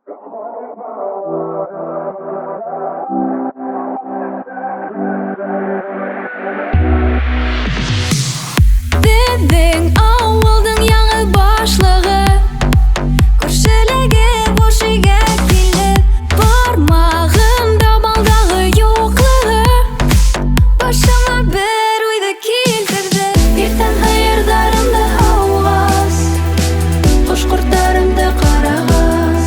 Біздің ауылдың яңа башлығы көршілерге бош үйге келіп бармағында балдағы жоқлығы башыма бір ойды келтірді. Ертең қайырдарымды ауғаз, құш-құрттарымды қарағаз,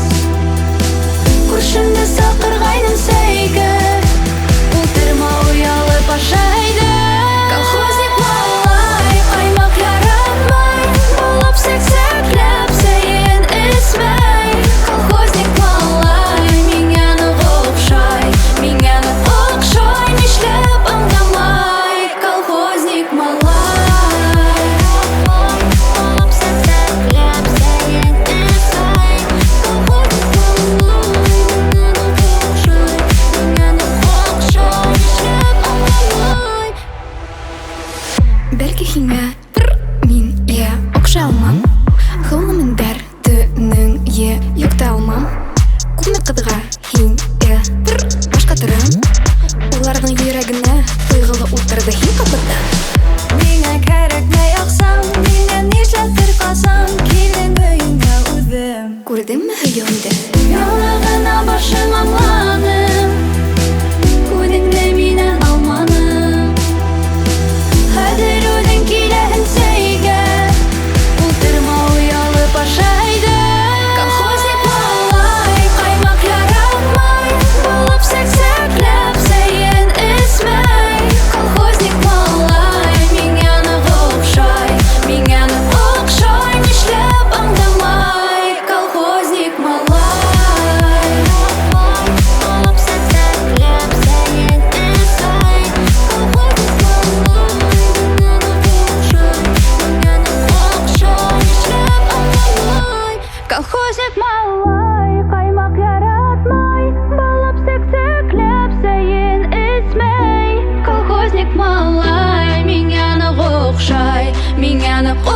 көршімді сақырғайным сәйгі, отырма ұялып ашайды. Колхозник малай, қаймақ яратмай, болып сәк-сәкләп сәйін ісмәй. Колхозник малай, меңені оқшай, меңені оқшай, нишләп аңдамай. Колхозник малай, болып сәк-сәкләп сәйін ісмәй. Колхозник малай, меңені оқшай, нишләп аңдамай. Бәлки һиңа бер мин оқшай алмам, ғылымын дәртінің юкта алмам. Күпме қызға һин бер башка түрем, уларның йөрәгенә тойгылы утырды һин капыта. Миңа кәрәкмәй аксаң, миңа нишләптер калсаң, килен өеңә үҙем. Күрдеңме һөйөңдө? Яңа гына башың аңланым, күҙеңде минән алманым. Хәҙер үҙең киләһең сәйгә, ултырма уялып ашайды. Колхозник малай, ҡаймаҡ яратмай, булып сәк-сәкләп сәйен эсмәй. Колхозник малай, миңә ныҡ оҡшай, миңә ныҡ оҡшай, нишләп аңдамай. Колхозник малай, булып сәк-сәкләп сәйен эсмәй. Колхозник малай, колхозник малай, ҡаймаҡ яратмай, булып сәк-сәкләп сәйен эсмәй. Колхозник малай, миңә ныҡ оҡшай, миңә ныҡ